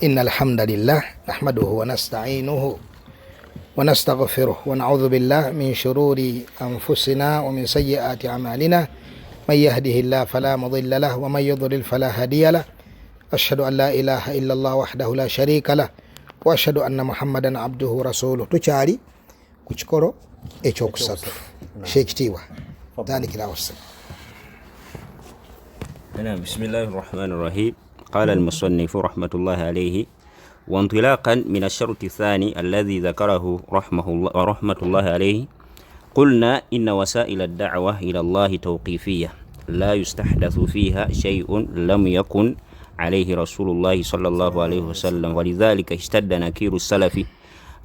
إن الحمد لله نحمده ونستعينه ونستغفره ونعوذ بالله من شرور أنفسنا ومن سيئات أعمالنا من يهده الله فلا مضل له ومن يضلل فلا هادي له أشهد أن لا إله إلا الله وحده لا شريك له وأشهد أن محمدا عبده ورسوله. تشاري كشكرو إيشوكساتو شيخ تيوا ذلك لا وصل. بسم الله الرحمن الرحيم. قال المصنف رحمة الله عليه: وانطلاقا من الشرط الثاني الذي ذكره رحمة الله عليه، قلنا إن وسائل الدعوة إلى الله توقيفية لا يستحدث فيها شيء لم يكن عليه رسول الله صلى الله عليه وسلم، ولذلك اشتد نكير السلف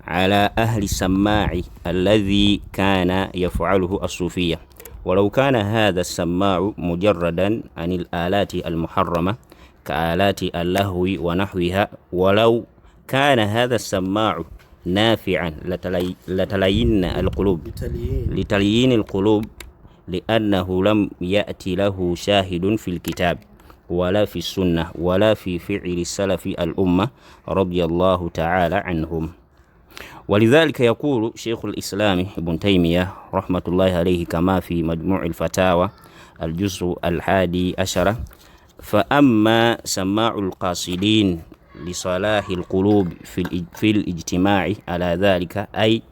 على أهل السماع الذي كان يفعله الصوفية. ولو كان هذا السماع مجردا عن الآلات المحرمة كآلات اللهو ونحوها، ولو كان هذا السماع نافعا لتلين القلوب لأنه لم يأتي له شاهد في الكتاب ولا في السنة ولا في فعل السلف الأمة رضي الله تعالى عنهم. ولذلك يقول شيخ الإسلام ابن تيمية رحمة الله عليه كما في مجموع الفتاوى الجزء 11: فأما سماع القاصدين لصلاح القلوب في الاجتماع على ذلك، أي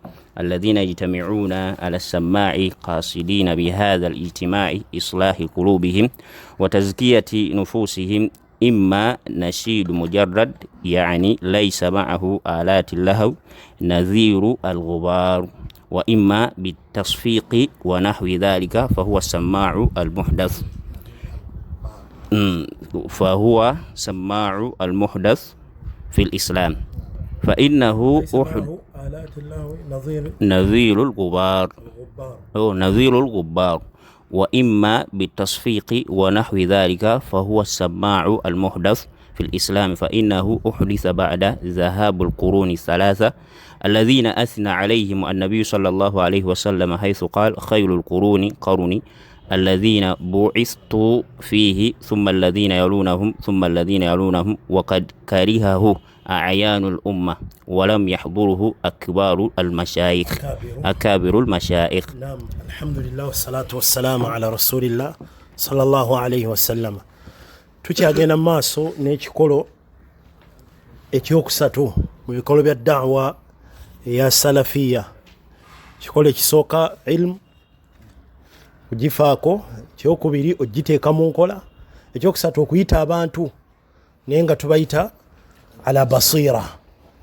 الذين يجتمعون على السماع قاصدين بهذا الاجتماع إصلاح قلوبهم وتزكية نفوسهم، إما نشيد مجرد يعني ليس معه آلات اللهو نذير الغبار، وإما بالتصفيق ونحو ذلك فهو السماع المحدث. فهو سماع المحدث في الإسلام، فإنه نذير الغبار، وإما بالتصفيق ونحو ذلك فهو السماع المحدث في الإسلام، فإنه أحدث بعد ذهاب القرون الثلاثة الذين أثنى عليهم النبي صلى الله عليه وسلم، حيث قال: خير القرون قرني الذين بعثت فيه ثم الذين يلونهم ثم الذين يلونهم، وقد كرهه أعيان الأمة ولم يحضره أكابر المشايخ. نعم، الحمد لله والصلاة والسلام على رسول الله صلى الله عليه وسلم. tukyagenda maaso n'ekikolo ekyokusatu mu bikolo bya da'wa eya salafiya. Ekikolo ekisooka ilmu, ogifaako; ekyokubiri ogiteeka mu nkola; ekyokusatu okuyita abantu naye nga tubayita ala basira,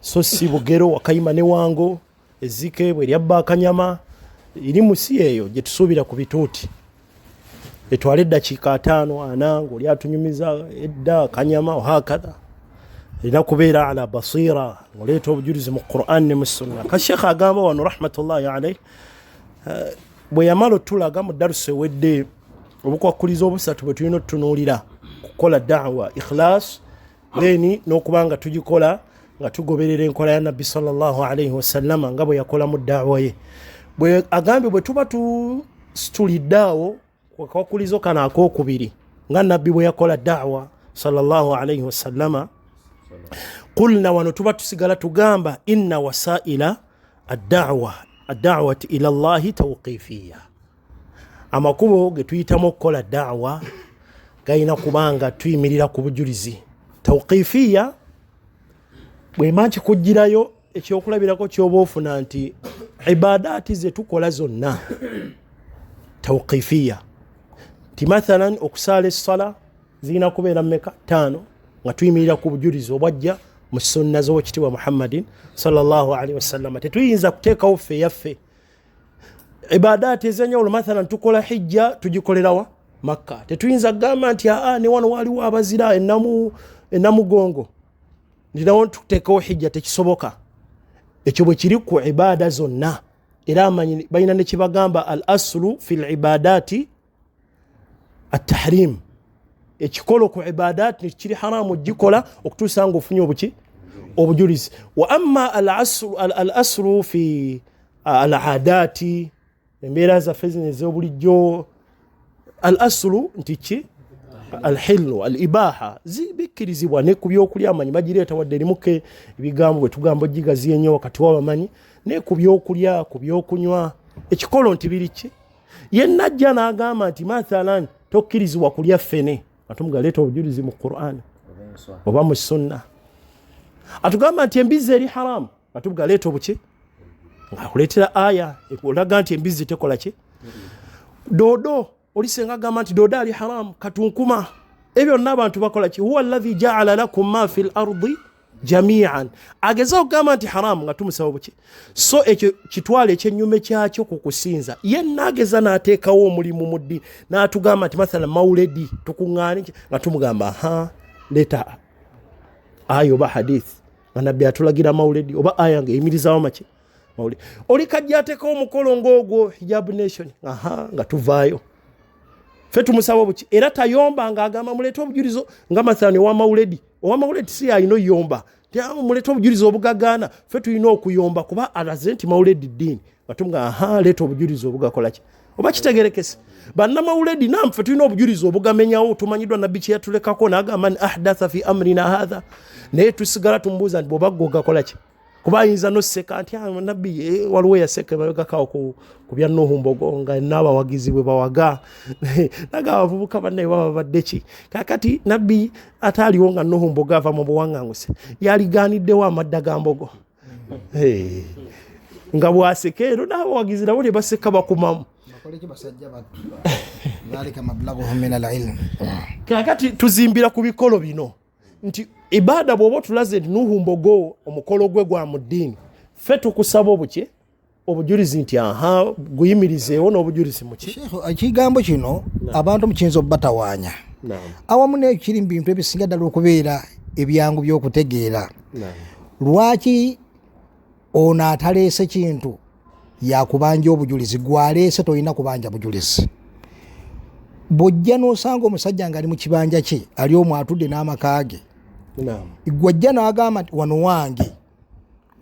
so si bugero wakayima ne wango ezzike bwe lyabba akanyama. Iri musi eyo gye tusuubira ku bituuti, etwala eddakiika 5-4 ng'oli atunyumiza edda akanyama ohakadha. Erina kubeera ala basira ng'oleeta obujulizi mu Qur'an ne mu Sunna. Kashekha agamba wano rahmatullahi alayhi, bwe yamala otulaga mu darusu ewedde obukwakuliza obusatu bwe tulina otutunuulira kukola da'wa ikhlas, then n'okubanga tugikola nga tugoberera enkola ya Nabbi sallallahu alayhi wasallam nga bwe yakola mu da'wa ye. Bwe agambye bwe tuba tusituliddeawo kwakakulizo kana akokubiri nga Nabbi bwe yakola da'wa sallallahu alayhi wasallam, qulna wano tuba tusigala tugamba inna wasaila ad-da'wati ila Allahi tawqifiyya. Amakubo ge tuyitamu okukola da'wa gayina kubanga tuyimirira ku bujulizi. Tawqifiyya bwe manchi kujjirayo ekyokulabirako ky'oba ofuna nti ibadaati ze tukola zonna tawqifiyya. Ti mathalan okusala essala zirina kubeera mmeka? 5, nga tuyimirira ku bujulizi obwajja mu sunna z'owekitiibwa Muhammadin sallallahu alaihi wasallam. Tetuyinza kuteekawo ffe yaffe ibadaati ez'enjawulo. Mathalan tukola hijja tugikolerawa? Makka. Tetuyinza kugamba nti ne wano waliwo abazira enamugongo ndinawo tuteekawo hijja. Tekisoboka. Ekyo bwe kiri ku ibada zonna. Era amanyi balina ne kibagamba al aslu fil ibadaati at-tahrim. Ekikolo ku ibadaati kiri haramu gikola okutuusa nga ofunye obujulizi. Wa amma al aslu fi al aadaati, embeera zaffe zino ez'obulijjo, al aslu nti ki? alhillu alibaha zibikirizibwa ne ku byokulya amanyi bagireeta wadde erimuke ebigambo bwe tugamba gigaziye ennyo wakati w'abamanyi ne ku byokulya ku byokunywa ekikolo nti biri ki yenna ajja n'agamba nti mathalan tokkirizibwa kulya ffene atumugaleeta obujulizi mu Qur'an oba mu sunna atugamba nti embizi eri haramu atugaleeta obuki ngakuleetera aya ekulaga nti embizi tekola ki dodo olisenga agamba nti dodo ali haramu katunkuma ebyo n'abantu bakola ki huwa alladhi ja'ala lakum ma fil ardi jami'an ageza okugamba nti haramu nga tumusaba buki so ekyo kitwale ekyennyume kyakyo ku kusinza yenna ageza n'ateekawo omulimu mu ddiini n'atugamba nti mathalan mauledi tukuŋŋaani nga tumugamba leta ayo oba hadith nga nabbi atulagira mauledi oba aya nga eyimirizawo maki mauledi oli kajja ateekawo omukolo ng'ogwo hijab nation nga tuvaayo ffe tumusaba buki era tayomba ng'agamba muleete obujulizo nga mathalan owa mauledi si alina oyomba muleete obujulizo obugagaana ffe tulina okuyomba kuba alaze nti mauledi ddiini nga tumuga leeta obujulizo obugakola ki oba kitegerekese bannamauledi nam ffe tulina obujulizo obugamenyawo tumanyiddwa nabbi kye yatulekako n'agamba man ahdatha fi amrina hatha naye tusigala tumubuuza nti bw'oba ggakola ki kuba ayinza noseka nti nabbi waliwo yaseka emabegakawo ku bya Nuhu Mbogo nga n'abawagizi bwe bawaga naga abavubuka bannaye baba badde ki kakati nabbi ataaliwo nga Nuhu Mbogo ava mu buwaŋŋanguse yaligaaniddewo amadda ga Mbogo nga bwaseka ero n'abawagizi nabo ne baseka bakumamu kakati tuzimbira ku bikolo bino nti ibada bw'oba tulaze nti Nuhu Mbogo omukolo gwe gwa mu ddiini ffe tukusaba obuki obujulizi nti guyimirizeewo n'obujulizi muki ekigambo kino abantu mukiyinza obubatawaanya awamu n'ekyo kiri mu bintu ebisinga ddala okubeera ebyangu by'okutegeera lwaki ono ataleese kintu yakubanja obujulizi gwaleese tolina kubanja bujulizi bw'ojja n'osanga omusajja ng'ali mu kibanja kye ali omwo atudde n'amaka ge gw'ojja n'agamba nti wano wange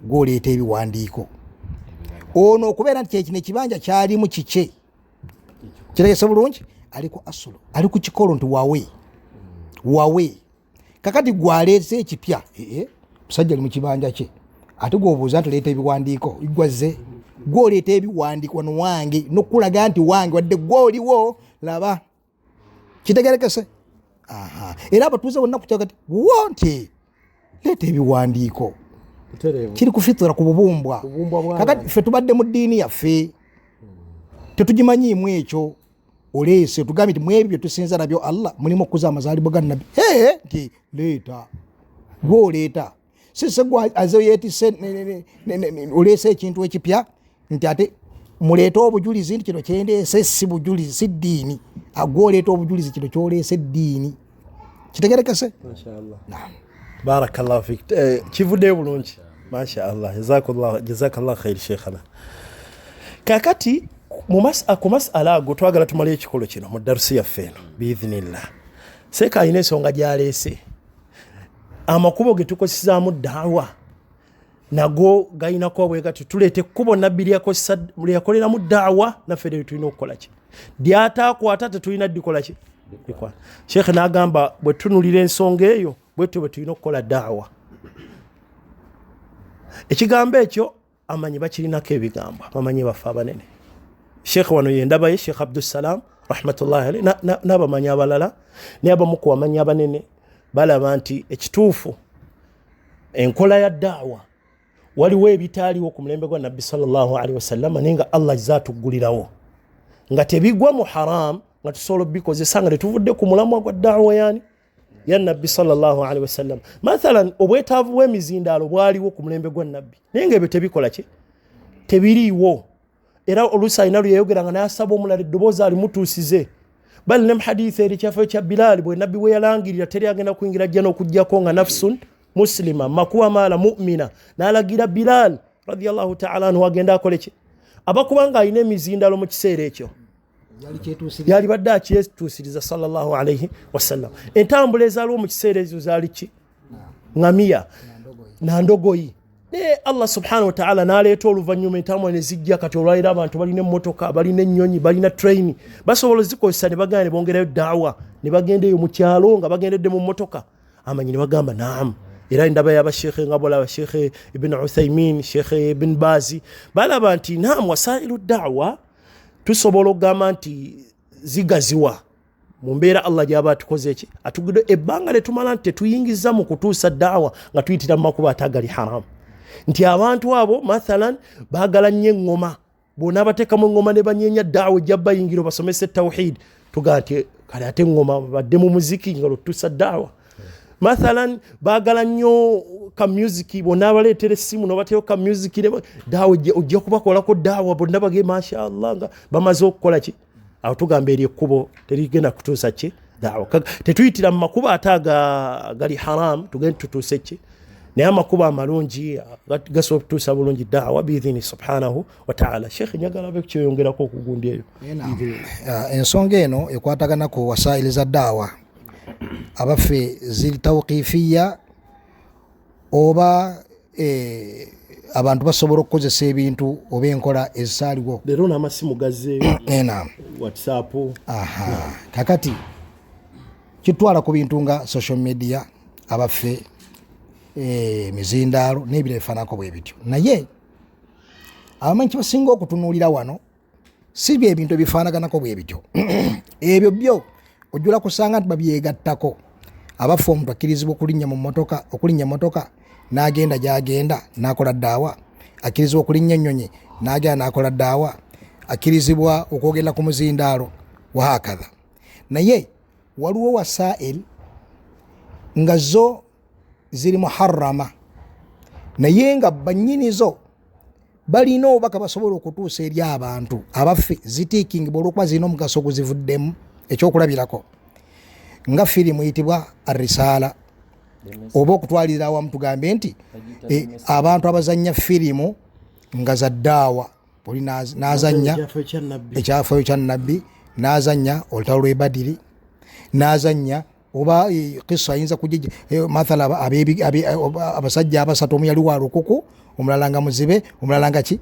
gw'oleeta ebiwandiiko ono okubeera nti kyekino ekibanja kyalimu kike kiregese bulungi ali ku asulu ali ku kikolo nti wawe kakati gwaleese ekipya musajja ali mu kibanja kye ate gw'obuuza nti oleeta ebiwandiiko igwaze gw'oleeta ebiwandiiko wano wange n'okulaga nti wange wadde gw'oliwo laba kitegerekese era abatuuze bonna kukyagati wonti leeta ebiwandiiko kiri kufitira ku bubumbwa kakati ffe tubadde mu ddiini yaffe tetugimanyiimu ekyo oleese tugambye nti mwebyo bye tusinza nabyo Allah mulimu okuza amazaalibwa ga nabbi nti leeta gw'oleeta sise gwa aze yeetise oleese ekintu ekipya nti ate muleeta obujulizi nti kino kyendeese si bujulizi si ddiini agwoleeta obujulizi kino kyoleese ddiini kitegerekese mashallah barakallahu fik kivudde bulungi mashallah jazakallahu khair sheikhana kakati ku masala ago twagala tumale ekikolo kino mu darusi yaffe eno biidhinillah seeka alina ensonga gyaleese amakubo ge tukozesezaamu daawa nago gayina kuba bwe gati tuleete ekkubo nabbi lyakoleramu daawa naffe lero tulina okukola ki lyataakwata tetulina ddikola ki sheekh n'agamba bwe tunulira ensonga eyo bwetyo bwe tulina okukola daawa ekigambo ekyo amanyi bakirinako ebigambo bamanyi baffe abanene sheekh wano yendaba ye sheekh Abdussalam rahmatullahi alayhi n'abamanyi abalala naye abamu ku bamanyi abanene balaba nti ekituufu enkola ya daawa waliwo ebitaaliwo ku mulembe gwa nabbi sallallahu alaihi wasallam naye nga Allah zaatuggulirawo nga tebigwa mu haram nga tusobola bikozesa nga tetuvudde ku mulamwa gwa daawa ya nabbi sallallahu alaihi wasallam mathalan obwetaavu bw'emizindaalo bwaliwo ku mulembe gwa nabbi naye nga ebyo tebikola ki tebiriiwo era oluusi alina luyeyogera nga nayasaba omulala eddoboozi alimutuusize bali ne mu hadithi eri kyafo ekya Bilaali bwe nabbi bwe yalangirira teri agenda kuyingira jjana okuggyako nga nafsun muslima makuwa maala mu'mina n'alagira Bilaal radiyallahu ta'ala anhu agenda akole ki abakubanga alina emizindaalo mu kiseera ekyo yali badde akyetuusiriza sallallahu alaihi wasallam entambula ezaaliwo mu kiseera ezo zaali ki ngamiya nandogoyi naye Allah subhanahu wa ta'ala n'aleeta oluvannyuma entamu ne zijja kati olwalira abantu balina emmotoka balina ennyonyi balina train basobola zikozesa ne bagenda ne bongerayo daawa ne bagendeyo mu kyalo nga bagendedde mu mmotoka amanyi ne bagamba naam era ndaba y'abashekhe nga bolaba shekhe ibn Uthaymin shekhe ibn Bazi balaba nti naam wasailu daawa tusobola okugamba nti zigaziwa mu mbeera Allah gy'aba atukoze eki atugudde ebbanga letumala nti tetuyingiza mu kutuusa daawa nga tuyitira mu makuba atagali haramu nti abantu abo mathalan baagala nnyo eŋŋoma bonna abateekamu eŋŋoma ne banyeenya daawa ejja bayingiro basomese tawhid tugaa nti kale ate eŋŋoma badde mu muziki nga lwotutuusa daawa mathalan baagala nnyo ka music bonna abaleetera essimu nobateeko ka music daawa ojja kubakolako daawa bonna bage mashallah nga bamaze okukola ki awo tugamba eri ekkubo terigenda kutuusa ki daawa tetuyitira mu makuba ate gali haram tugende tutuuse ki naye amakuba amalungi gasobola okutuusa bulungi daawa biidhini subhanahu wa ta'ala. Sheikh njagala be kyeyongerako okugundi eyo ensonga eno ekwatagana ku wasaili za daawa abaffe ziri tawqifiya oba abantu basobola okukozesa ebintu oba enkola ezisaaliwo leero n'amasimu gazze WhatsApp kakati kitwala ku bintu nga social media abaffe mizindaalo n'ebira bifaanako bwe bityo naye abamanyi kibasinga okutunuulira wano si bye ebintu ebifaanaganako bwe bityo ebyo byo ojjula kusanga nti babyegattako abaffe omuntu akkirizibwa okulinnya mu motoka n'agenda gy'agenda n'akola daawa akkirizibwa okulinnya ennyonyi n'agenda n'akola daawa akkirizibwa okwogera ku muzindaalo wahakadha naye waliwo wasail nga zo ziri muharrama naye nga bannyinizo balina obubaka basobola okutuusa eri abantu abaffe zitiikingibwa olwokuba zirina omugaso guzivuddemu ekyokulabirako nga firimu eyitibwa Ar-Risala oba okutwalira awamu tugambe nti abantu abazanya firimu nga za ddaawa oli n'azanya ekyafaayo kya nabbi n'azanya olutalo lw'e Badiri n'azanya oba kisa ayinza kujja mathala abasajja abasatu omu yali wa lukuku omulala nga muzibe omulala nga ki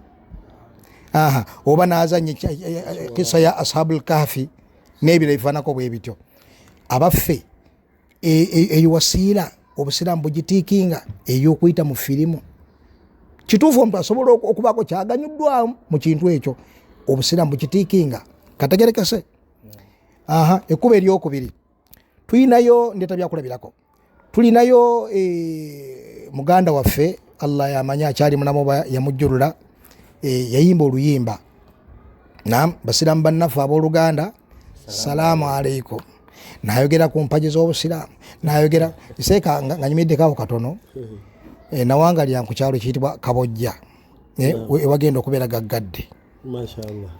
oba n'azanya kisa ya ashabul kahfi n'ebira bifaanako bwe bityo abaffe eyo wasiira obusiraamu bugitiikinga ey'okuyita mu firimu kituufu omuntu asobola okubaako kyaganyuddwamu mu kintu ekyo obusiraamu bukitiikinga kategerekese ekkuba eryokubiri tulinayo ndeta byakulabirako tulinayo muganda waffe Allah yamanyi akyali mulamu yamujjulula yayimba oluyimba basiraamu bannaffe abooluganda salaamu alaikum nayogera ku mpaji z'obusiraamu nayogera seeka nga nyumiddeko katono nawanga lya ku kyalo kiyitibwa Kabojja ewagenda okubeera gaggadde mashallah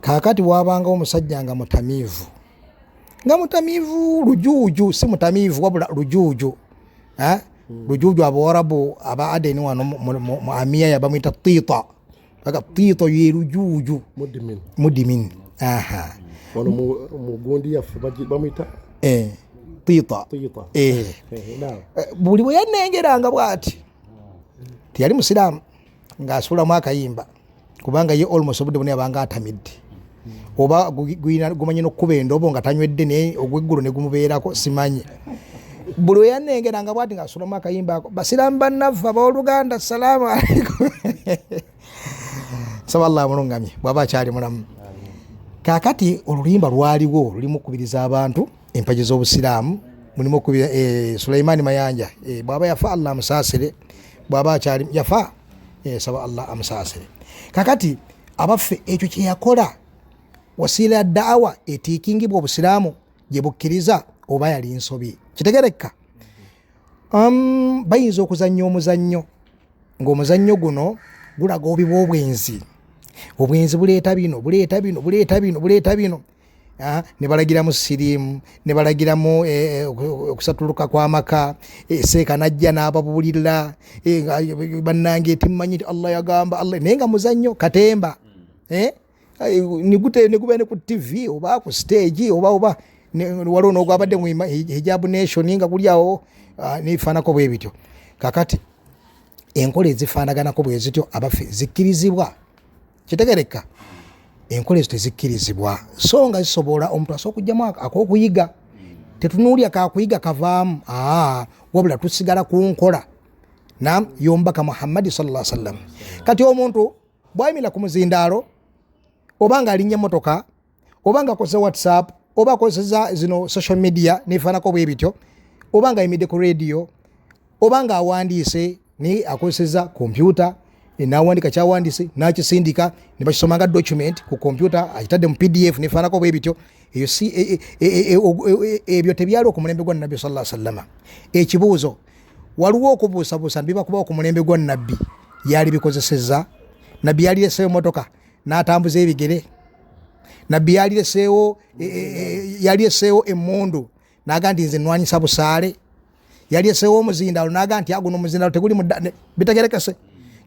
kakati wabanga omusajja nga mutamiivu lujuuju si mutamiivu wabula lujuuju lujuuju Abawarabu aba Adeni wano mu Amiya yabamwita Tita Tita ye lujuuju mudimin wano mugundi yaffe bamwita Tita buli bwe yannengeranga bw'ati tiyali musiraamu ng'asulamu akayimba kubanga ye almost obudde buni abanga atamidde oba gumanyi n'okkuba endobo nga tanywedde naye ogw'eggulu ne gumubeerako simanyi buli we yannengeranga bw'ati ng'asulamu akayimba ako basiraamu bannaffe abooluganda salaamu alaikum saba Allah amulungamye bw'aba akyali mulamu kakati oluyimba lwaliwo lulimu okukubiriza abantu empaji z'obusiraamu mulimu okubira Sulaiman Mayanja bw'aba yafa Allah amusaasire bw'aba akyali yafa saba Allah amusaasire kakati abaffe ekyo kye yakola wasiila ya daawa etiikingibwa obusiraamu gye bukkiriza oba yali nsobi kitegerekka bayinza okuzannya omuzannyo ng'omuzannyo guno gulaga obubi bw'obwenzi obwenzi buleeta bino ne balagiramu siriimu ne balagiramu okusatuluka kw'amaka seeka najja n'ababuulirira bannange timmanyi nti Allah yagamba Allah naye nga muzannyo katemba nigubeera ne ku TV oba ku stage oba waliwo n'ogwabadde mu hijab nation nga guli awo nebifaanako bwe bityo kakati enkola ezifaanaganako bwe zityo abaffe zikkirizibwa. Kitegereka enkola ezo tezikkirizibwa, so nga zisobola omuntu asobola okugyamu ak'okuyiga. Tetunuulya kakuyiga kavaamu, wabula tusigala ku nkola y'omubaka Muhammad sallallahu alaihi wasallam. Kati omuntu bwayimira ku muzindaalo oba nga alinnya emmotoka oba nga akozesa WhatsApp oba akozesa zino social media nefaanako bwe bityo, oba nga ayimiridde ku radio oba nga awandiise ni akozeseza kompyuta n'awandiika kyawandiise n'akisindika ne bakisoma nga document ku kompyuta akitadde mu PDF nefaanako bwe bityo, eyo si ebyo tebyali ku mulembe gwa Nabbi sallallahu alaihi wasallam. Ekibuuzo, waliwo okubuusabuusa biba kubawo ku mulembe gwa Nabbi yali bikozeseza? Nabbi yali leseewo motoka n'atambuza ebigere? Nabbi yali leseewo emmundu n'aga nti nze nnwanyisa busaale? Yali leseewo omuzindaalo n'aga nti aguno omuzindaalo teguli bitegerekese?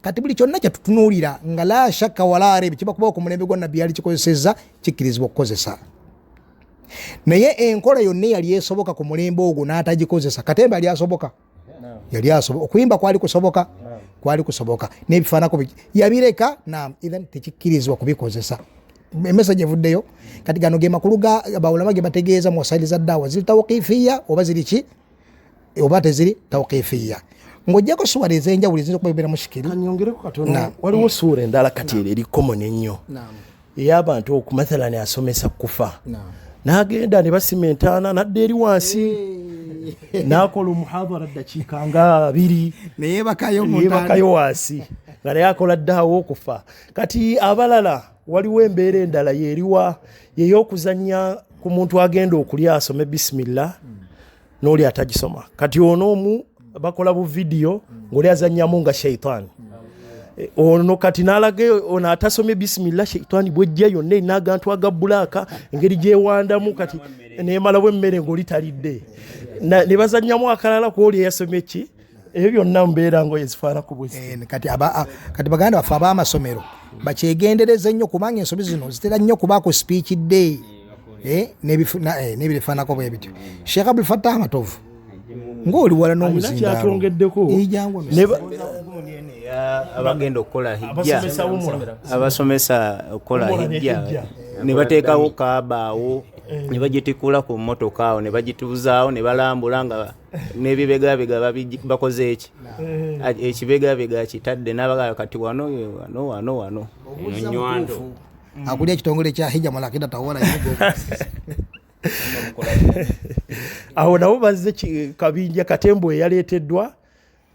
Kati buli kyonna kyetutunuulira nga la shakka wala raiba kiba kubawo ku mulembe gwa Nabbi yali kikozeseza, kikkirizibwa okukozesa. Naye enkola yonna yali esoboka ku mulembe ogwo n'atagikozesa, Katemba yali asoboka? Yali asoboka. Okuyimba kwali kusoboka? Kwali kusoboka. N'ebifaanako yabireka? Naam. Even tekikkirizibwa kubikozesa. Emesage evuddeyo. Kati gano ge makulu ga bawulama ge bategeeza mu wasaili za ddawa, ziri tawqifiya oba ziri ki oba teziri tawqifiya. Ng'ojjako suwala ez'enjawulo eziyinza okubeera mushikiri. Kanyongereko katono. Waliwo suura endala kati eri common ennyo ey'abantu okumathalani asomesa kufa, n'agenda ne basima entaana n'adda eri wansi n'akola omuhadhara ddakiika nga 2 neyeebakayo wansi nga naye akola ddaawo okufa. Kati abalala waliwo embeera endala yeeriwa yey'okuzannya ku muntu agenda okulya asome bisimillah n'oli atagisoma. Kati onoomu bakola bu video ng'oli azannyamu nga shaitaani. Ono kati n'alage ono atasomye bisimillah shaitaani bwejja yonna erina agantu aga bbulaaka engeri gyewandamu kati neemalawo emmere ng'oli talidde. Ne bazannyamu akalala ku oli eyasomye ki? Ebyo byonna mbeera ngo ezifaanako bwezi. Kati baganda baffe ab'amasomero bakyegendereze nnyo kubanga ensobi zino zitera nnyo kubaako speech day n'ebifaanako bwe bityo. Sheikh Abdul Fattah Matovu ng'oli wala n'omuzindaalo kyatwongeddeko abagenda okukola hijja, abasomesa okukola hijja ne bateekawo kaabaawo ne bagitikula ku mmotoka awo ne bagituuzaawo ne balambula nga n'ebibegabega bakoze eki ekibegabega kitadde n'abagala kati wano nywando akulya ekitongole kya hijja mulakida tawala awo nabo bazze kabinja Katembo eyaleeteddwa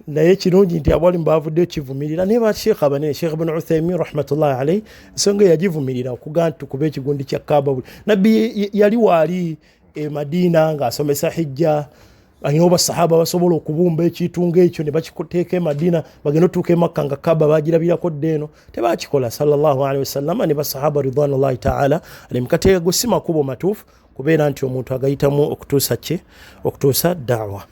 naye kirungi nti abalimu bavuddeyo kivumirira naye ba Sheikh abanene Sheikh Ibn Uthaymin rahmatullahi alayhi ensonga yagivumirira okuga nti kuba ekigundi kya Kaaba. Nabbi yali waali Madina ng'asomesa hijja, alina basahaba basobola okubumba ekintu ng'ekyo ne bakiteeka Madina bagenda otuuka Makka nga Kaaba bagirabirako ddeeno, tebakikola sallallahu alayhi wasallam ne basahaba ridwanullahi ta'ala alayhim. Kati ago si makubo matuufu kubeera nti omuntu agayitamu okutuusa da'wa.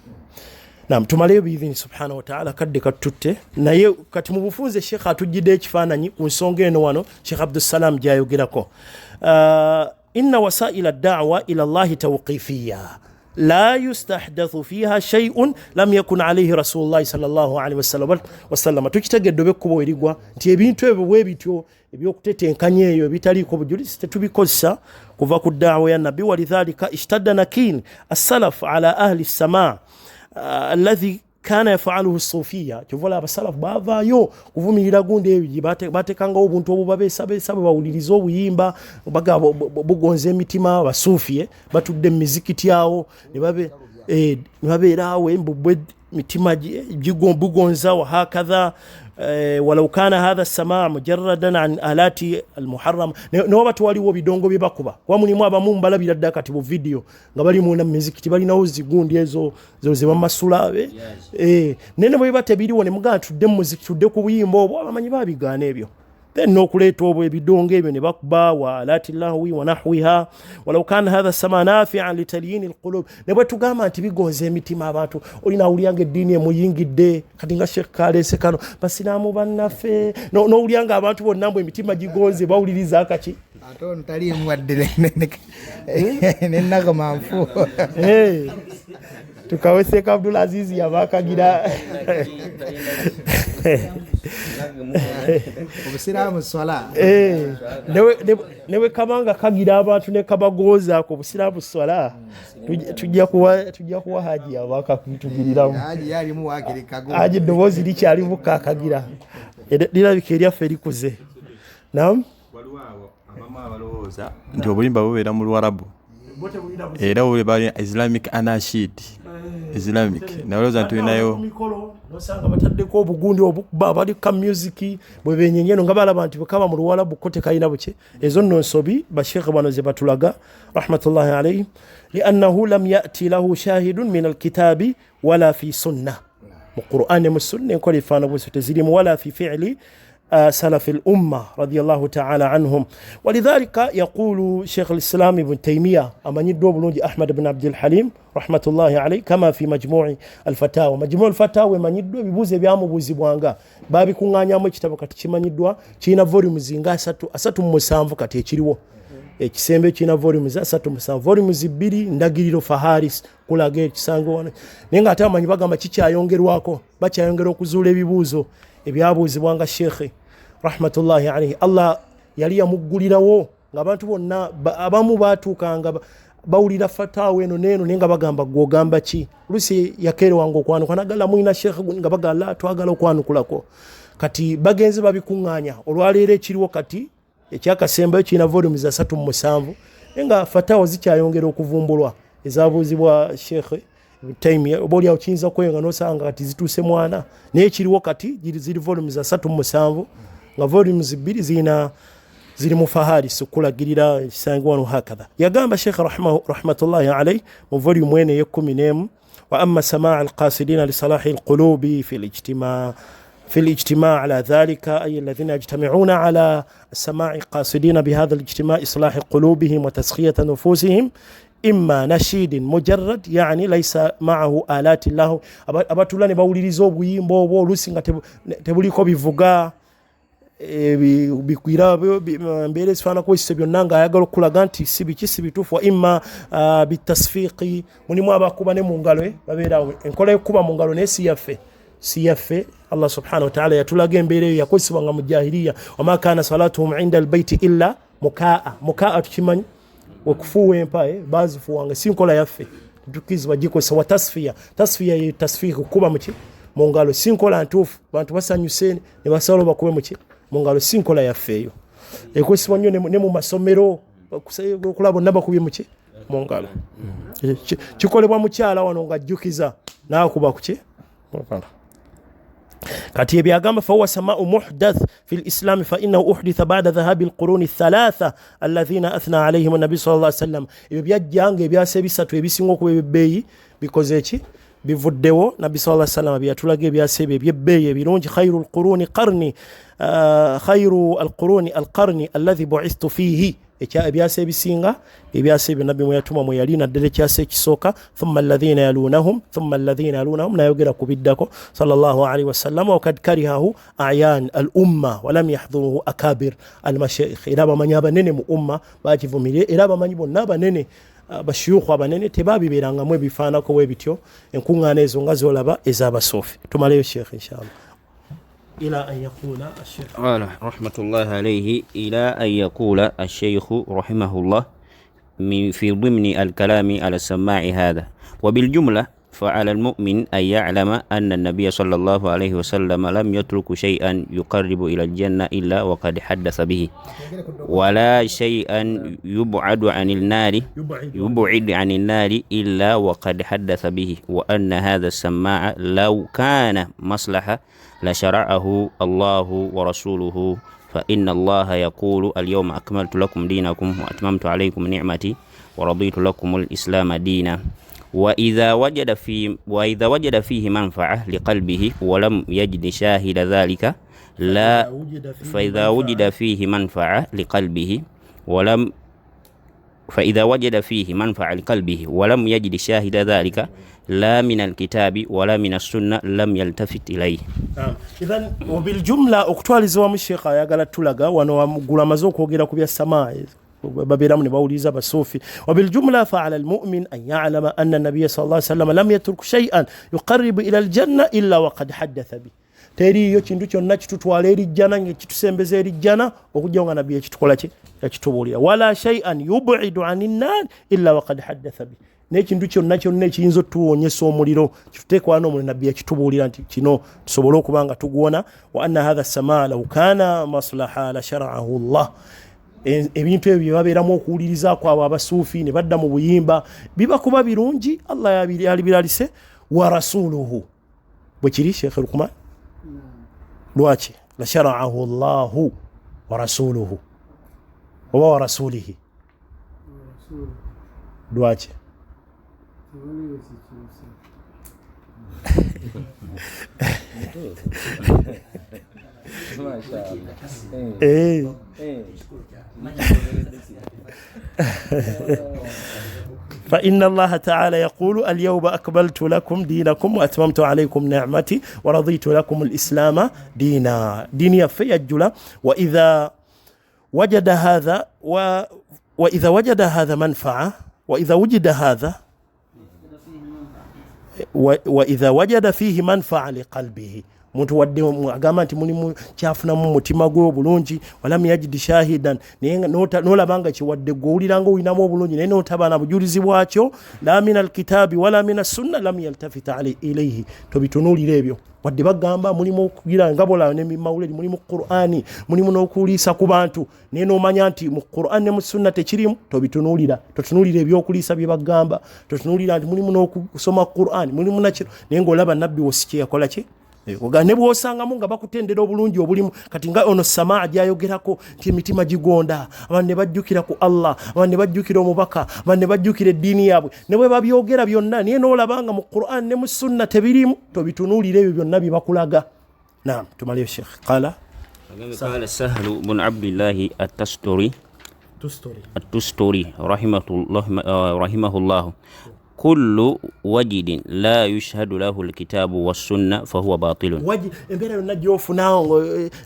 Naam, tumaleyo biidhini subhanahu wa ta'ala kadde katutte naye kati mu bufunze Sheikh atujjidde ekifaananyi ku nsonga eno wano Sheikh Abdus Salam gyayogerako. Inna wasaila ad-da'wa ila Allah tawqifiyya la yustahdathu fiha shay'un lam yakun alayhi rasulullah sallallahu alayhi wasallam. Tukitegedde bekkubo erigwa nti ebintu ebyo bwe bityo ebyokutetenkanya eyo ebitaliiko bujulizi tetubikozesa kuva ku da'wa ya Nabbi. Walidhalika ishtadda nakin as-salaf ala ahli as-sama' alladhi kana yafaluhu as-sufiyya. Kivola abasalaf bavaayo kuvumirira gundi ebyo batekangawo obuntu obubabeesa bawuliriza obuyimba bugonza emitima basufiye batudde mu mizikiti awo ne babeera awo embubwe mitima bugonza wa hakadha. ولو كان هذا السماع مجردا عن آلات المحرم نوبات waliwo bidongo byebakuba wamulimu abamu mbalabira dda kati bu video nga bali mu muzikiti bali nawo zigundi ezo zeba masulabe nene bwe batebiriwo ne mugana tudde mu muzikiti tudde ku buyimbo obwo abamanyi babigana ebyo then nokuleeta obwo ebidongo ebyo ne bakuba wa alati llahi wa nahwiha. ولو كان هذا السماع نافعا لتليين القلوب ne bwe tugamba nti bigonza emitima abantu olina awulyanga eddiini emuyingidde kati nga Sheikh Kalese kano basiraamu bannaffe n'owulyanga abantu bonna mbwe emitima gigonze bawuliriza akaki ate ono taliimu wadde nennaga manfu tukaweseka Abdulaziz yabakagira obusiraamu swala newe kabanga kagira abantu ne kabagoza ku busiraamu swala tujja kuwa haji yabaka kutugiriramu haji yalimu wakiri kago haji dobozi likyali buka kagira lirabika eryaffe likuze naam waliwo abama abalowooza nti obulimba bubeera mu Luwarabu era bwe bali Islamic Anashid Islamic nawoloza ntulinayo mikolo nosanga bataddeko obugundi obukuba bali ka music bwe benyenyeno nga balaba nti bukaba mu Luwarabu kote kayina buke ezo nno nsobi bashekhe bano ze batulaga rahmatullahi alayhi li'annahu lam ya'ti lahu shahidun min alkitabi wala fi sunnah mu Qur'an mu sunnah enkola ifaana bweso tezirimu wala fi fi'li سلف الأمة رضي الله تعالى عنهم ولذلك يقول شيخ الإسلام ابن تيمية أما ندو بلونج أحمد بن عبد الحليم رحمة الله عليه كما في مجموع الفتاوى مجموع الفتاوى ما ندو بيبوزي بيامو بوزي بوانغا بابي كونغا نيامو كتابو كتشي ما ندو كينا فوليوم زينغا أساتو مسامفو كتيشيريو ekisembe kina volumes asatu musanvu volumes 2 ndagiriro faharis kulaga ekisango nenga ate amanyi bagamba kikyayongerwako bakyayongera okuzuula ebibuuzo ebyabuuzibwanga shekhe rahmatullahi alayhi Allah yali yamuggulirawo ng'abantu bonna abamu baatuukanga bawulira fatawa eno neeno nenga bagamba gwogamba ki lusi yakerewanga okwanuka nagala mwina shekhe nga bagala twagala okwanukulako kati bagenzi babikuŋŋaanya olwaleero ekiriwo kati ekyakasembayo kirina volumes 3 nenga fatawa zikyayongera okuvumbulwa ezabuuzibwa shekhe Taimia obolya okiyinza kwenga nosanga kati zituuse mwana naye kiriwo kati ziri volumes 3 nga volumes 2 ziri mu faharis kulagirira ekisango wano hakadha yagamba Sheikh rahmatullahi alayhi mu volume ene ye11 wa amma samaa alqasidina li salahi alqulubi في الاجتماع على ذلك أي الذين يجتمعون على السماع قاصدين بهذا الاجتماع إصلاح قلوبهم وتسخية نفوسهم إما نشيد مجرد يعني ليس معه آلات الله abatulane bawuliriza obuyimbo obwo olusinga tebuliko bivuga bikwira mbere sifana ko isebyo nanga ayagala okulaga nti si bitufu wa imma bitasfiqi mulimu abakuba ne mu ngalo babeera enkola yokuba mu ngalo ne siyaffe Allah subhanahu wa ta'ala yatulaga embeere yakozesebwanga mu jahiliya wama kana salatuhum inda albayti illa mukaa tukimanyi okufuwa empaye bazifuwanga sinkola yaffe tukizibwa gikozesa wa tasfiya ye tasfiku kuba muki mu ngalo sinkola ntuufu bantu basanyuse ne basalo bakube muki mu ngalo sinkola yaffe eyo ekozesebwa nnyo ne mu masomero okulaba nabakubye muki mu ngalo kikolebwa mukyala wano ng'ajjukiza n'akuba kuki كاتي بيغام فهو سماء محدث في الإسلام فإنه أحدث بعد ذهاب القرون الثلاثة الذين أثنى عليهم النبي صلى الله عليه وسلم بيجانغ بياسي بيساتو بيسينغوكو بيبي بيكوزيتي بيفدو نبي صلى الله عليه وسلم بياتولاغي بياسي بيبي بيرونج خير القرون القرن الذي بعثت فيه ekya ebyase bisinga ebyase binabi mu yatuma mu yalina ddere kyase kisoka thumma alladhina yalunahum nayogera kubiddako sallallahu alaihi wasallam wa kad karihahu a'yan al-umma wa lam yahdhuruhu akabir al-mashayikh ila bamanyi abanene mu umma bakivumire era bamanyi bonna abanene bashiyukhu abanene tebabiberanga mu ebifaanako webityo enkuŋŋaana ezo nga zolaba ez'abasofi tumaleyo sheikh inshallah إلى أن يقول الشيخ رحمة الله عليه إلى أن يقول الشيخ رحمه الله في ضمن الكلام على السماع هذا وبالجملة فعلى المؤمن أن يعلم أن النبي صلى الله عليه وسلم لم يترك شيئا يقرب إلى الجنة إلا وقد حدث به ولا شيئا يبعد عن النار إلا وقد حدث به وأن هذا السماع لو كان مصلحة لشرعه الله ورسوله فإن الله يقول اليوم أكملت لكم دينكم وأتممت عليكم نعمتي ورضيت لكم الإسلام دينا وإذا وجد فيه منفعة لقلبه ولم يجد شاهد ذلك فإذا وجد فيه منفعة لقلبه ولم يجد شاهد ذلك لا من الكتاب ولا من السنة لم يلتفت إليه. إذن وبالجملة اكتواليزوا الشيخ يقال تلقى ونوامقول مزوك وقيل كبير السماء baberamu ne bawuliriza basuufi. Wabiljumla faala almu'min an ya'lama anna an-nabiyya sallallahu alayhi wasallam lam yatruk shay'an yuqarribu ila aljanna illa waqad haddatha bi. Teriyo kintu kyonna kitutwala eri jjana ng'ekitusembeza eri jjana okujja nga nabbi ekitukola ki yakitubuulira. Wala shay'an yub'idu anin nar illa waqad haddatha bi. N'ekintu kyonna ekiyinza otuwonyesa omuliro kituteekwa n'omuliro nabbi yakitubuulira nti kino tusobole okuba nga tugwona. Wa anna hadha as-samaa law kana maslaha la shara'ahu Allah. Ebintu ebyo babeeramu okuwuliriza kwabwe abasuufi ne badda mu buyimba biba kuba birungi Allah yalibiralise wa rasuluhu bwe kiri Sheikh Luqman lwaki la shara'ahu Allahu wa rasuluhu oba wa rasulihi lwaki فإن الله تعالى يقول اليوم أكملت لكم دينكم وأتممت عليكم نعمتي ورضيت لكم الإسلام دينا. ديني في الجلة. وإذا وجد هذا منفعة وإذا وجد فيه منفعة لقلبه. Muntu wadde agamba nti mulimu kyafunamu mutima gwe obulungi walam yajid shahidan nolabanga kiwadde gwowuliranga oyinamu obulungi naye notabana bujulizi bwakyo la min alkitabi wala min assunna lam yaltafit ilayhi tobitunulira ebyo wadde bagamba mulimu okugira ngabola ne mawulidi mulimu Qur'ani mulimu n'okuliisa ku bantu naye nomanya nti mu Qur'an ne mu sunna tekirimu tobitunulira totunulira ebyokuliisa bye bagamba totunulira nti mulimu n'okusoma Qur'an mulimu nakiro naye ng'olaba nabbi wosikye yakola ki ne bw'osangamu nga bakutendera obulungi obulimu kati nga ono samaa gyayogerako nti emitima gigonda abantu ne bajjukira ku Allah abantu ne bajjukira omubaka abantu ne bajjukira eddiini yaabwe ne bwe babyogera byonna naye n'olabanga mu Qur'an ne mu sunna tebirimu tobitunuulira ebyo byonna bye bakulaga. Naam, tumaliyo Sheikh. Qala Sahlu bin Abdillahi at-Tusturi rahimahullah كل وجد لا يشهد له الكتاب والسنة فهو باطل. وجد embera yonna gy'ofuna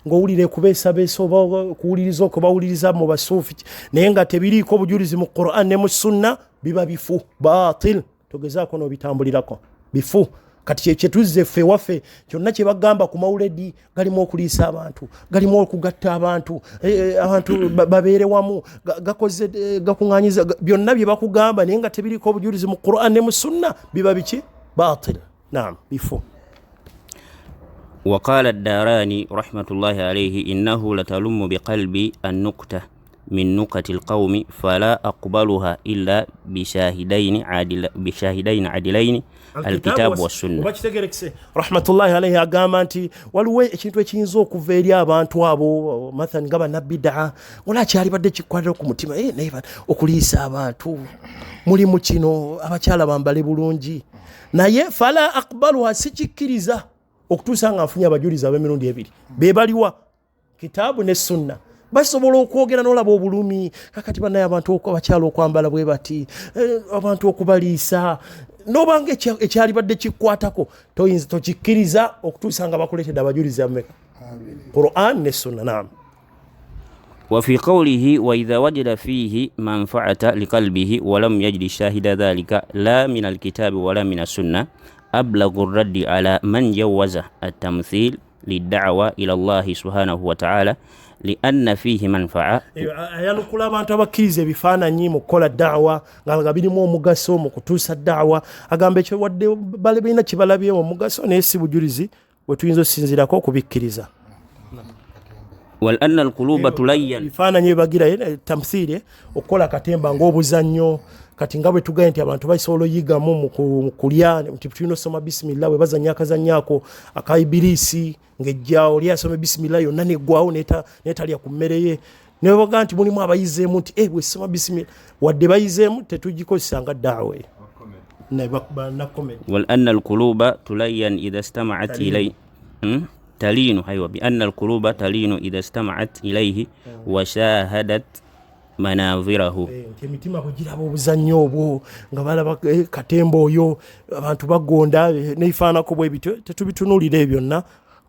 ng'owulira kubeesabeesa oba kuwuliriza ko bawuliriza mu basuufi naye nga tebiriiko obujulizi mu Qur'an ne mu sunna biba bifu batil togezaako n'obitambulirako bifu. Kati kyetuzze ffe waffe kyonna kye bagamba ku mawuledi galimu okuliisa abantu galimu okugatta abantu abantu babeere wamu gakoze gakuŋŋaanyiza byonna bye bakugamba naye nga tebiriko obujulizi mu Qur'an ne mu sunna biba biki batil. Naam, bifu. وقال الداراني رحمة الله عليه إنه لتلم بقلبي النكتة من نكت القوم فلا أقبلها إلا بشاهدين عادلين الكتاب والسنة. rahmatullahi alayhi agamba nti waliwo ekintu ekiyinza okuva eri abantu abo mathalan nga bannabbidaa wala kyalibadde kikwatira ku mutima naye okuliisa abantu mulimu kino abakyala bambale bulungi naye fala aqbaluha sikikkiriza okutuusa nga nfunye abajulizi ab'emirundi ebiri be baliwa kitaabu ne sunna basobola okwogera n'olaba obulumi kakati bannaye abantu abakyala okwambala bwe bati abantu okubaliisa n'obanga ekyalibadde kikwatako toyinza tokikkiriza okutuusa nga bakuleetedde abajulizi ameka Qur'an ne sunna. Naam. وفي قوله وإذا وجد فيه منفعة لقلبه ولم يجد شاهد ذلك لا من الكتاب ولا من السنة أبلغ الرد على من جوز التمثيل للدعوة إلى الله سبحانه وتعالى لأن فيه منفعة. yanukula abantu abakkiriza ebifaananyi mu kukola da'wa nga birimu omugaso mu kutuusa da'wa agamba ekyo wadde balina kibalabyewo omugaso naye si bujulizi bwe tuyinza okusinziirako okubikkiriza. وأن القلوب تلين bifaananyi ebibagira tamthili okukola katemba ng'obuzannyo kati nga bwe tugaye nti abantu basobola oyigamu mu kulya nti tulina osoma bisimillah bwe bazannya akazannyako aka ibirisi ng'ejja oli asome bisimillah yonna neggwawo neetalya ku mmere ye ne baga nti mulimu abayizeemu nti bwe soma bisimillah wadde bayizeemu tetugikozesa nga daawe. وأن القلوب تلين إذا استمعت إليه تلين أيوة بأن القلوب تلين إذا استمعت إليه وشاهدت manavirahu emitima kugiraba obuzannyo obwo nga balaba katemba oyo abantu bagonda neifaanako bwe bityo tetubitunulira byonna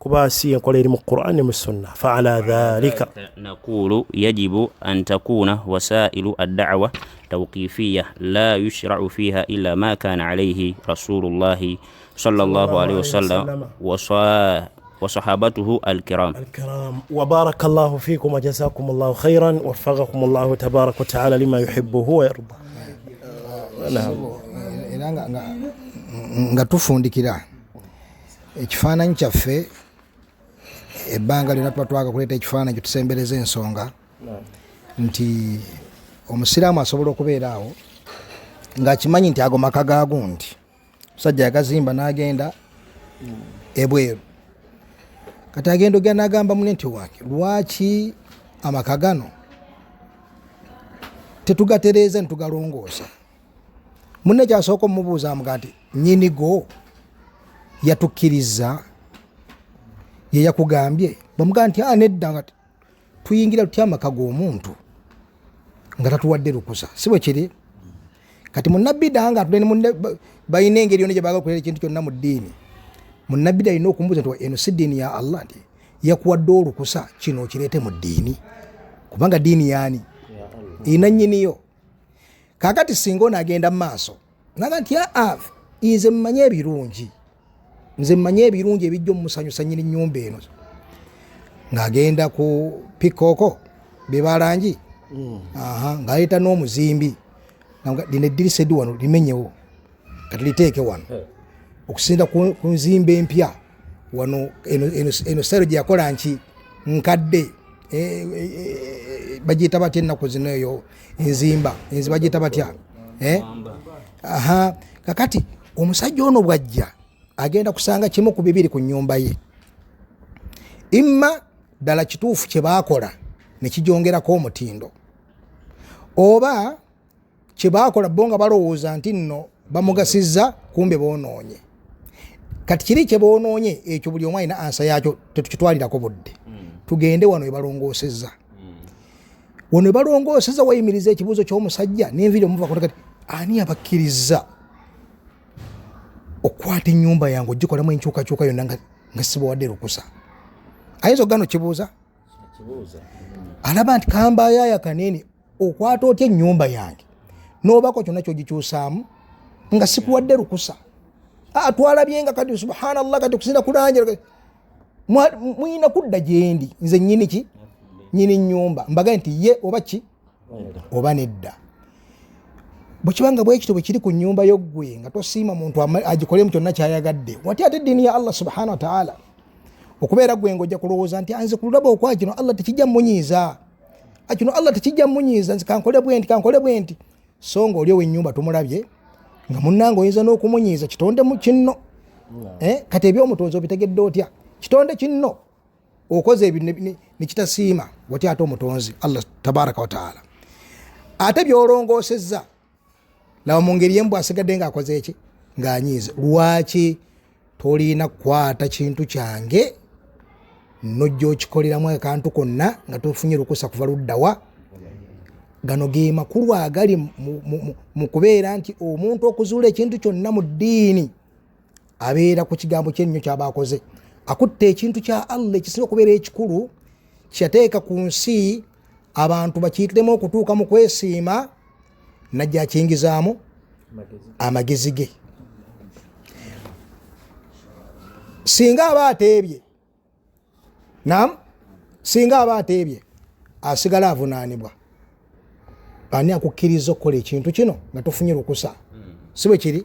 kuba si enkola eri mu Qur'an ne mu sunna. Fa'ala dhalika نقول يجب أن تكون وسائل الدعوة توقيفية لا يشرع فيها إلا ما كان عليه رسول الله صلى الله عليه وسلم وصحابته الكرام. وبارك الله فيكم وجزاكم الله خيرا ووفقكم الله تبارك وتعالى لما يحبه ويرضى. nga tufundikira ekifaananyi kyaffe ebbanga lyonna tuba twaka kuleeta ekifaananyi tusembereza ensonga nti omusiraamu asobola okubeera awo ng'akimanyi nti ago maka gaagundi musajja yagazimba n'agenda ebweru, kati agenda ogenda n'agamba mune nti wange lwaki amaka gano tetugatereeza nitugalongoosa. Munne kyasooka omubuuza amuga nti nnyinigo yatukkiriza ye yakugambye? Bamugaa nti nedda nga tuyingira tutya amaka g'omuntu nga tatuwadde lukusa, si bwe kiri? Kati munnabbidaa nga balina engeri yonna gye baagala okuleeta ekintu kyonna mu ddiini, munnabbidaa alina okumubuuza nti eno si ddiini ya Allah, nti yakuwadde olukusa kino okireete mu ddiini? Kubanga ddiini yaani? Ina nnyiniyo. Kakati singa onaagenda mu maaso naga nti nze mmanye ebirungi, nze mmanye ebirungi ebijja omumusanyusa nnyini nnyumba eno, ng'agenda ku pikooko bebalangi ng'aleeta n'omuzimbi lino eddirisa eddi wano limenyewo kati liteeke wano, okusinda ku nzimba empya wano eno sero gye yakola nki nkadde bagiyita batya ennaku zino eyo enzimba bagiyita batya kakati omusajja ono bwajja agenda kusanga kimu ku bibiri ku nnyumba ye, imma ddala kituufu kye baakola ne kijongerako omutindo, oba kye baakola bo nga balowooza nti nno bamugasizza kumbe boonoonye. Kati kiri kye boonoonye ekyo buli omu alina ansa yaakyo, tetukitwalirako budde. Tugende wano webalongoosezza, wano webalongoosezza wayimiriza ekibuuzo ky'omusajja n'enviri omuva kati ani abakkiriza okukwata ennyumba yange ogikolamu enkyukakyuka yonna nga sibawadde lukusa? Ayinza okugana okibuuza, alaba nti kambayaaya kanene okwata otya ennyumba yange n'obako kyonna kyogikyusaamu nga sikuwadde lukusa? Twalabye nga kati subhanallah kati okusinda kulangira mwina kudda gyendi nze nnyini ki nnyini nnyumba mbaga nti ye oba ki oba nedda. Bwekibanga bwekito bwe kiri ku nnyumba yoggwe nga tosiima muntu agikolemu kyonna kyayagadde, wati ate eddiini ya Allah subhanahu wa ta'ala okubeera gwe ng'ojja kulowooza nti nze kululaba okwa kino Allah tekijja munyiiza, kino Allah tekijja munyiiza, nze kankole bwe nti so nga oli ow'ennyumba tumulabye nga munnange oyinza n'okumunyiiza kitonde mu kinno. Kati eby'omutonzi obitegedde otya? Kitonde kinno okoze ebyo ne kitasiima, wati ate omutonzi Allah tabaraka wa ta'ala. Ate byolongoosezza laba mu ngeri yembw asigadde ng'akoze eki ng'anyiize. Lwaki tolina kukwata kintu kyange nojja okikoleramu akantu konna nga tofunye lukusa kuva luddawa? Gano ge makulu agali mu kubeera nti omuntu okuzuula ekintu kyonna mu ddiini abeera ku kigambo kyennyo ky'aba akoze. Akutte ekintu kya Allah ekisinga okubeera ekikulu kyateeka ku nsi abantu bakiyitulemu okutuuka mu kwesiima, najja akiyingizaamu amagezi ge. Singa aba ateebye, singa aba ateebye asigala avunaanibwa. Ani akukkiriza okukola ekintu kino nga tofunye lukusa? Si bwe kiri?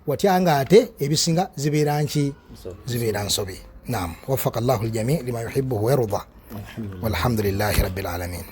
Watya nga ate ebisinga zibeera nki? Zibeera nsobi. Naam, waffaka Allahu al-jamii lima yuhibbuhu wa yarda. Walhamdulillahi rabbil alamin.